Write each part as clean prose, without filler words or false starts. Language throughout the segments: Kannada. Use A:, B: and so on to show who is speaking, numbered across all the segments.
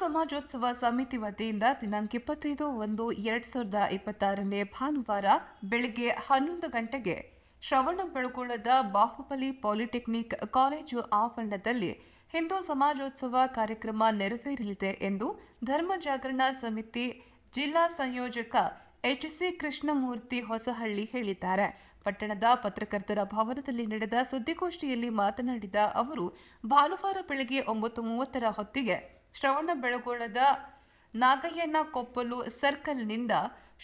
A: ಸಮಾಜೋತ್ಸವ ಸಮಿತಿ ವತಿಯಿಂದ ದಿನಾಂಕ 25/1/2026 ಭಾನುವಾರ ಬೆಳಗ್ಗೆ 11 ಗಂಟೆಗೆ ಶ್ರವಣಬೆಳಗೊಳದ ಬಾಹುಬಲಿ ಪಾಲಿಟೆಕ್ನಿಕ್ ಕಾಲೇಜು ಆವರಣದಲ್ಲಿ ಹಿಂದೂ ಸಮಾಜೋತ್ಸವ ಕಾರ್ಯಕ್ರಮ ನೆರವೇರಲಿದೆ ಎಂದು ಧರ್ಮ ಜಾಗರಣ ಸಮಿತಿ ಜಿಲ್ಲಾ ಸಂಯೋಜಕ ಎಚ್.ಸಿ. ಕೃಷ್ಣಮೂರ್ತಿ ಹೊಸಹಳ್ಳಿ ಹೇಳಿದ್ದಾರೆ. ಪಟ್ಟಣದ ಪತ್ರಕರ್ತರ ಭವನದಲ್ಲಿ ನಡೆದ ಸುದ್ದಿಗೋಷ್ಠಿಯಲ್ಲಿ ಮಾತನಾಡಿದ ಅವರು, ಭಾನುವಾರ ಬೆಳಗ್ಗೆ 9:30 ಹೊತ್ತಿಗೆ ಶ್ರವಣಬೆಳಗೊಳದ ನಾಗಯ್ಯನ ಕೊಪ್ಪಲು ಸರ್ಕಲ್ನಿಂದ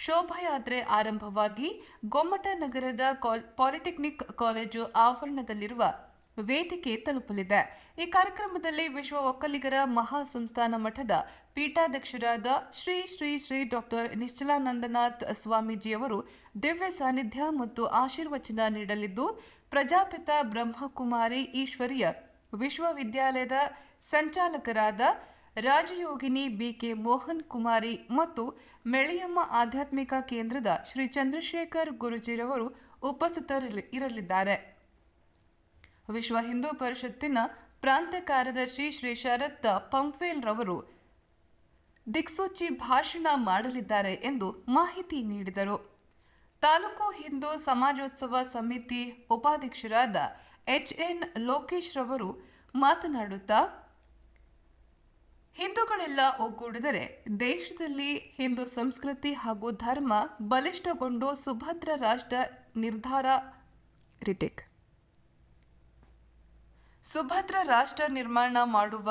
A: ಶೋಭಾಯಾತ್ರೆ ಆರಂಭವಾಗಿ ಗೊಮ್ಮಟ ನಗರದ ಪಾಲಿಟೆಕ್ನಿಕ್ ಕಾಲೇಜು ಆವರಣದಲ್ಲಿರುವ ವೇದಿಕೆ ತಲುಪಲಿದೆ. ಈ ಕಾರ್ಯಕ್ರಮದಲ್ಲಿ ವಿಶ್ವ ಒಕ್ಕಲಿಗರ ಮಹಾಸಂಸ್ಥಾನ ಮಠದ ಪೀಠಾಧ್ಯಕ್ಷರಾದ ಶ್ರೀ ಶ್ರೀ ಶ್ರೀ ಡಾಕ್ಟರ್ ನಿಶ್ಚಲಾನಂದನಾಥ್ ಸ್ವಾಮೀಜಿಯವರು ದಿವ್ಯ ಸಾನ್ನಿಧ್ಯ ಮತ್ತು ಆಶೀರ್ವಚನ ನೀಡಲಿದ್ದು, ಪ್ರಜಾಪಿತ ಬ್ರಹ್ಮಕುಮಾರಿ ಈಶ್ವರೀಯ ವಿಶ್ವವಿದ್ಯಾಲಯದ ಸಂಚಾಲಕರಾದ ರಾಜಯೋಗಿನಿ ಬಿ.ಕೆ. ಮೋಹನ್ ಕುಮಾರಿ ಮತ್ತು ಮೆಳೆಯಮ್ಮ ಆಧ್ಯಾತ್ಮಿಕ ಕೇಂದ್ರದ ಶ್ರೀ ಚಂದ್ರಶೇಖರ್ ಗುರುಜಿರವರು ಉಪಸ್ಥಿತರಿರಲಿದ್ದಾರೆ. ವಿಶ್ವ ಹಿಂದೂ ಪರಿಷತ್ತಿನ ಪ್ರಾಂತ್ಯ ಕಾರ್ಯದರ್ಶಿ ಶ್ರೀ ಶರತ್ ಪಂಫೇಲ್ ರವರು ದಿಕ್ಸೂಚಿ ಭಾಷಣ ಮಾಡಲಿದ್ದಾರೆ ಎಂದು ಮಾಹಿತಿ ನೀಡಿದರು. ತಾಲೂಕು ಹಿಂದೂ ಸಮಾಜೋತ್ಸವ ಸಮಿತಿ ಉಪಾಧ್ಯಕ್ಷರಾದ ಎಚ್.ಎನ್. ಲೋಕೇಶ್ ರವರು ಮಾತನಾಡುತ್ತಾ, ಹಿಂದೂಗಳೆಲ್ಲ ಒಗ್ಗೂಡಿದರೆ ದೇಶದಲ್ಲಿ ಹಿಂದೂ ಸಂಸ್ಕೃತಿ ಹಾಗೂ ಧರ್ಮ ಬಲಿಷ್ಠಗೊಂಡು ಸುಭದ್ರ ರಾಷ್ಟ್ರ ನಿರ್ಮಾಣ ಮಾಡುವ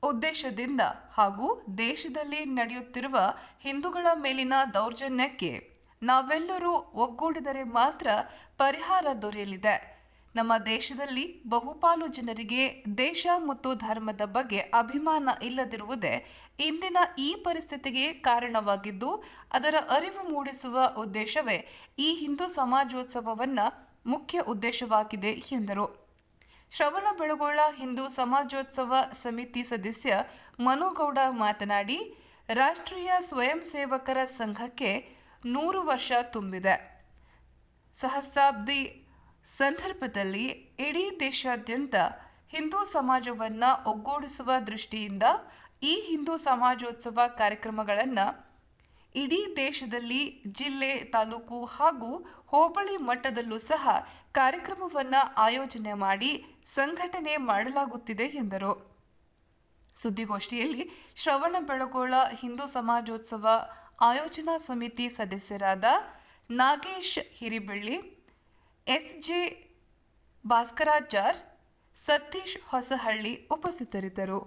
A: ಉದ್ದೇಶದಿಂದ ಹಾಗೂ ದೇಶದಲ್ಲಿ ನಡೆಯುತ್ತಿರುವ ಹಿಂದೂಗಳ ಮೇಲಿನ ದೌರ್ಜನ್ಯಕ್ಕೆ ನಾವೆಲ್ಲರೂ ಒಗ್ಗೂಡಿದರೆ ಮಾತ್ರ ಪರಿಹಾರ ದೊರೆಯಲಿದೆ. ನಮ್ಮ ದೇಶದಲ್ಲಿ ಬಹುಪಾಲು ಜನರಿಗೆ ದೇಶ ಮತ್ತು ಧರ್ಮದ ಬಗ್ಗೆ ಅಭಿಮಾನ ಇಲ್ಲದಿರುವುದೇ ಇಂದಿನ ಈ ಪರಿಸ್ಥಿತಿಗೆ ಕಾರಣವಾಗಿದ್ದು, ಅದರ ಅರಿವು ಮೂಡಿಸುವ ಉದ್ದೇಶವೇ ಈ ಹಿಂದೂ ಸಮಾಜೋತ್ಸವವನ್ನ ಮುಖ್ಯ ಉದ್ದೇಶವಾಗಿದೆ ಎಂದರು. ಶ್ರವಣಬೆಳಗೊಳ ಹಿಂದೂ ಸಮಾಜೋತ್ಸವ ಸಮಿತಿ ಸದಸ್ಯ ಮನುಗೌಡ ಮಾತನಾಡಿ, ರಾಷ್ಟ್ರೀಯ ಸ್ವಯಂ ಸೇವಕರ ಸಂಘಕ್ಕೆ 100 ವರ್ಷ ತುಂಬಿದೆ. ಸಹಸ್ರಾಬ್ದಿ ಸಂದರ್ಭದಲ್ಲಿ ಇಡೀ ದೇಶಾದ್ಯಂತ ಹಿಂದೂ ಸಮಾಜವನ್ನು ಒಗ್ಗೂಡಿಸುವ ದೃಷ್ಟಿಯಿಂದ ಈ ಹಿಂದೂ ಸಮಾಜೋತ್ಸವ ಕಾರ್ಯಕ್ರಮಗಳನ್ನು ಇಡೀ ದೇಶದಲ್ಲಿ ಜಿಲ್ಲೆ, ತಾಲೂಕು ಹಾಗೂ ಹೋಬಳಿ ಮಟ್ಟದಲ್ಲೂ ಸಹ ಕಾರ್ಯಕ್ರಮವನ್ನು ಆಯೋಜನೆ ಮಾಡಿ ಸಂಘಟನೆ ಮಾಡಲಾಗುತ್ತಿದೆ ಎಂದರು. ಸುದ್ದಿಗೋಷ್ಠಿಯಲ್ಲಿ ಶ್ರವಣಬೆಳಗೊಳ ಹಿಂದೂ ಸಮಾಜೋತ್ಸವ ಆಯೋಜನಾ ಸಮಿತಿ ಸದಸ್ಯರಾದ ನಾಗೇಶ್ ಹಿರಿಬೆಳ್ಳಿ, ಎಸ್.ಜೆ. ಭಾಸ್ಕರಾಚಾರ್, ಸತೀಶ್ ಹೊಸಹಳ್ಳಿ ಉಪಸ್ಥಿತರಿದ್ದರು.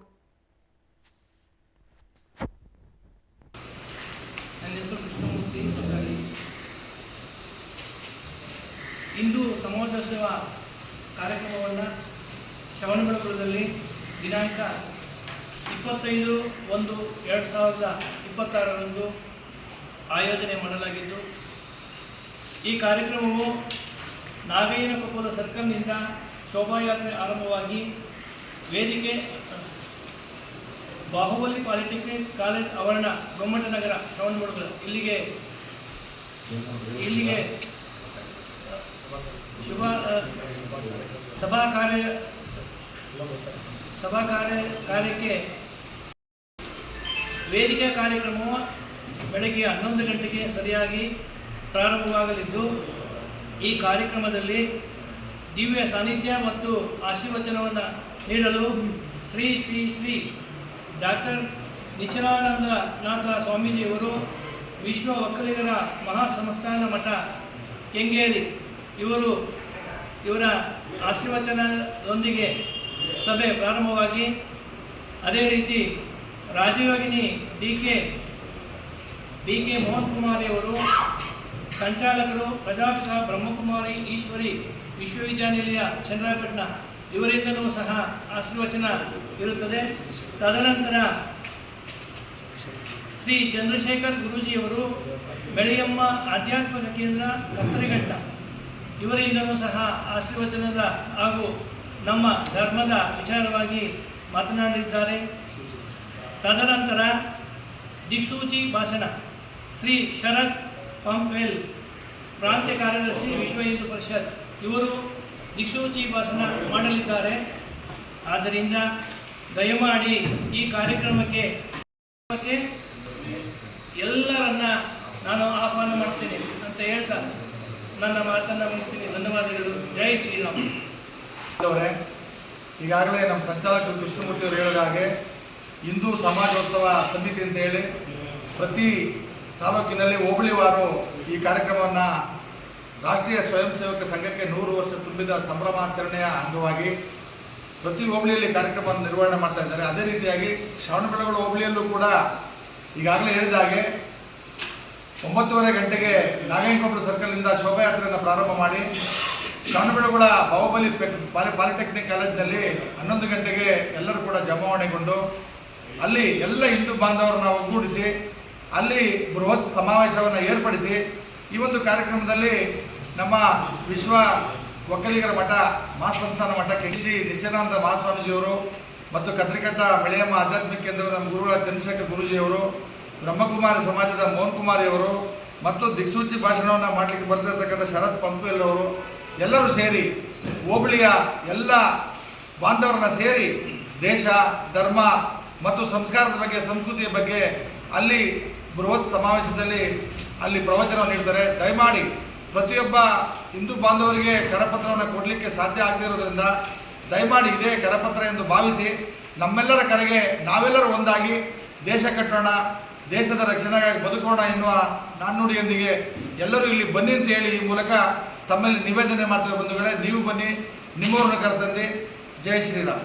B: ನನ್ನ ಹೆಸರು ಕೃಷ್ಣಮೂರ್ತಿ ಹೊಸಹಳ್ಳಿ. ಹಿಂದೂ ಸಮಾಜೋತ್ಸವ ಕಾರ್ಯಕ್ರಮವನ್ನು ಶ್ರವಣಬೆಳಗೊಳದಲ್ಲಿ ದಿನಾಂಕ 25/1/2026 ಆಯೋಜನೆ ಮಾಡಲಾಗಿದ್ದು, ಈ ಕಾರ್ಯಕ್ರಮವು ನಾಗಯ್ಯನ ಕೊಪ್ಪಲು ಸರ್ಕಲ್ನಿಂದ ಶೋಭಾಯಾತ್ರೆ ಆರಂಭವಾಗಿ ವೇದಿಕೆ ಬಾಹುಬಲಿ ಪಾಲಿಟೆಕ್ನಿಕ್ ಕಾಲೇಜ್ ಆವರಣ ಗೊಮ್ಮಟ ನಗರ ಶ್ರವಣಬೆಳಗೊಳ ಇಲ್ಲಿಗೆ ಶುಭ ಸಭಾ ಕಾರ್ಯಕ್ಕೆ ವೇದಿಕೆ ಕಾರ್ಯಕ್ರಮವು ಬೆಳಗ್ಗೆ 11 ಗಂಟೆಗೆ ಸರಿಯಾಗಿ ಪ್ರಾರಂಭವಾಗಲಿದ್ದು, ಈ ಕಾರ್ಯಕ್ರಮದಲ್ಲಿ ದಿವ್ಯ ಸಾನ್ನಿಧ್ಯ ಮತ್ತು ಆಶೀರ್ವಚನವನ್ನು ನೀಡಲು ಶ್ರೀ ಶ್ರೀ ಶ್ರೀ ಡಾಕ್ಟರ್ ನಿಶ್ಚಲಾನಂದನಾಥ ಸ್ವಾಮೀಜಿಯವರು ವಿಶ್ವ ಒಕ್ಕಲಿಗರ ಮಹಾಸಂಸ್ಥಾನ ಮಠ ಕೆಂಗೇರಿ ಇವರ ಆಶೀರ್ವಚನದೊಂದಿಗೆ ಸಭೆ ಪ್ರಾರಂಭವಾಗಿ, ಅದೇ ರೀತಿ ರಾಜಯೋಗಿನಿ ಬಿ.ಕೆ. ಮೋಹನ್ ಕುಮಾರಿಯವರು ಸಂಚಾಲಕರು, ಪ್ರಜಾಪಿತ ಬ್ರಹ್ಮಕುಮಾರಿ ಈಶ್ವರಿ ವಿಶ್ವವಿದ್ಯಾನಿಲಯ ಚನ್ನರಾಯಪಟ್ಟಣ ಇವರಿಂದಲೂ ಸಹ ಆಶೀರ್ವಚನ ಇರುತ್ತದೆ. ತದನಂತರ ಶ್ರೀ ಚಂದ್ರಶೇಖರ್ ಗುರೂಜಿಯವರು ಮೆಳೆಯಮ್ಮ ಆಧ್ಯಾತ್ಮಿಕ ಕೇಂದ್ರ ಕತ್ತರಿಘಟ್ಟ ಇವರಿಂದಲೂ ಸಹ ಆಶೀರ್ವಚನದ ಹಾಗೂ ನಮ್ಮ ಧರ್ಮದ ವಿಚಾರವಾಗಿ ಮಾತನಾಡಲಿದ್ದಾರೆ. ತದನಂತರ ದಿಕ್ಸೂಚಿ ಭಾಷಣ ಶ್ರೀ ಶರತ್ ಪಂಫೇಲ್, ಪ್ರಾಂತ್ಯ ಕಾರ್ಯದರ್ಶಿ ವಿಶ್ವ ಹಿಂದೂ ಪರಿಷತ್ ಇವರು ದಿಕ್ಸೂಚಿ ಭಾಷಣ ಮಾಡಲಿದ್ದಾರೆ. ಆದ್ದರಿಂದ ದಯಮಾಡಿ ಈ ಕಾರ್ಯಕ್ರಮಕ್ಕೆ ಎಲ್ಲರನ್ನ ನಾನು ಆಹ್ವಾನ ಮಾಡ್ತೀನಿ ಅಂತ ಹೇಳ್ತಾ ನನ್ನ ಮಾತನ್ನು ಮುಗಿಸ್ತೀನಿ. ಧನ್ಯವಾದಗಳು. ಜೈ ಶ್ರೀರಾಮ್.
C: ಈಗಾಗಲೇ ನಮ್ಮ ಸಂಚಾಲಕರು ಕೃಷ್ಣಮೂರ್ತಿ ಅವರು ಹೇಳಿದ ಹಾಗೆ ಹಿಂದೂ ಸಮಾಜೋತ್ಸವ ಸಮಿತಿ ಅಂತ ಹೇಳಿ ಪ್ರತಿ ತಾಲೂಕಿನಲ್ಲಿ ಹೋಬಳಿವಾರು ಈ ಕಾರ್ಯಕ್ರಮವನ್ನು ರಾಷ್ಟ್ರೀಯ ಸ್ವಯಂ ಸೇವಕ ಸಂಘಕ್ಕೆ 100 ವರ್ಷ ತುಂಬಿದ ಸಂಭ್ರಮಾಚರಣೆಯ ಅಂಗವಾಗಿ ಪ್ರತಿ ಹೋಬಳಿಯಲ್ಲಿ ಕಾರ್ಯಕ್ರಮವನ್ನು ನಿರ್ವಹಣೆ ಮಾಡ್ತಾ ಇದ್ದಾರೆ. ಅದೇ ರೀತಿಯಾಗಿ ಶ್ರವಣಬೆಳಗೊಳ ಹೋಬಳಿಯಲ್ಲೂ ಕೂಡ ಈಗಾಗಲೇ ಹೇಳಿದ ಹಾಗೆ 9:30 ಗಂಟೆಗೆ ನಾಗೇನಕೊಪ್ಪಲು ಸರ್ಕಲ್ನಿಂದ ಶೋಭಾಯಾತ್ರೆಯನ್ನು ಪ್ರಾರಂಭ ಮಾಡಿ ಶ್ರವಣಬೆಳಗೊಳ ಬಾಹುಬಲಿ ಪಾಲಿಟೆಕ್ನಿಕ್ ಕಾಲೇಜಿನಲ್ಲಿ 11 ಗಂಟೆಗೆ ಎಲ್ಲರೂ ಕೂಡ ಜಮಾವಣೆಗೊಂಡು ಅಲ್ಲಿ ಎಲ್ಲ ಹಿಂದೂ ಬಾಂಧವರನ್ನು ಒಗ್ಗೂಡಿಸಿ ಅಲ್ಲಿ ಬೃಹತ್ ಸಮಾವೇಶವನ್ನು ಏರ್ಪಡಿಸಿ ಈ ಒಂದು ಕಾರ್ಯಕ್ರಮದಲ್ಲಿ ನಮ್ಮ ವಿಶ್ವ ಒಕ್ಕಲಿಗರ ಮಠ ಮಹಾಸಂಸ್ಥಾನ ಮಠಕ್ಕೆ ಶ್ರೀ ನಿಶ್ಚಯಾನಂದ ಮಹಾಸ್ವಾಮೀಜಿಯವರು ಮತ್ತು ಕದ್ರಿಕಟ್ಟ ಮೆಳೆಯಮ್ಮ ಆಧ್ಯಾತ್ಮಿಕ ಕೇಂದ್ರದ ನಮ್ಮ ಗುರುಗಳ ಚಂದ್ರಶೇಖರ್ ಗುರೂಜಿಯವರು, ಬ್ರಹ್ಮಕುಮಾರಿ ಸಮಾಜದ ಮೋಹನ್ ಕುಮಾರಿಯವರು ಮತ್ತು ದಿಕ್ಸೂಚಿ ಭಾಷಣವನ್ನು ಮಾಡಲಿಕ್ಕೆ ಬರ್ತಿರ್ತಕ್ಕಂಥ ಶರತ್ ಪಂಪುಲ್ ಅವರು ಎಲ್ಲರೂ ಸೇರಿ ಹೋಬಳಿಯ ಎಲ್ಲ ಬಾಂಧವರನ್ನ ಸೇರಿ ದೇಶ, ಧರ್ಮ ಮತ್ತು ಸಂಸ್ಕಾರದ ಬಗ್ಗೆ, ಸಂಸ್ಕೃತಿಯ ಬಗ್ಗೆ ಅಲ್ಲಿ ಬೃಹತ್ ಸಮಾವೇಶದಲ್ಲಿ ಅಲ್ಲಿ ಪ್ರವಚನ ನೀಡ್ತಾರೆ. ದಯಮಾಡಿ ಪ್ರತಿಯೊಬ್ಬ ಹಿಂದೂ ಬಾಂಧವರಿಗೆ ಕರಪತ್ರವನ್ನು ಕೊಡಲಿಕ್ಕೆ ಸಾಧ್ಯ ಆಗದಿರೋದ್ರಿಂದ ದಯಮಾಡಿ ಇದೇ ಕರಪತ್ರ ಎಂದು ಭಾವಿಸಿ ನಮ್ಮೆಲ್ಲರ ಕರೆಗೆ ನಾವೆಲ್ಲರೂ ಒಂದಾಗಿ ದೇಶ ಕಟ್ಟೋಣ, ದೇಶದ ರಕ್ಷಣೆಗಾಗಿ ಬದುಕೋಣ ಎನ್ನುವ ನಾಣ್ಣುಡಿಯೊಂದಿಗೆ ಎಲ್ಲರೂ ಇಲ್ಲಿ ಬನ್ನಿ ಅಂತ ಹೇಳಿ ಈ ಮೂಲಕ ತಮ್ಮಲ್ಲಿ ನಿವೇದನೆ ಮಾಡ್ತೇವೆ. ಬಂಧುಗಳೇ, ನೀವು ಬನ್ನಿ, ನಿಮ್ಮವ್ರನ್ನ ಕರೆತಂದು. ಜೈ ಶ್ರೀರಾಮ್.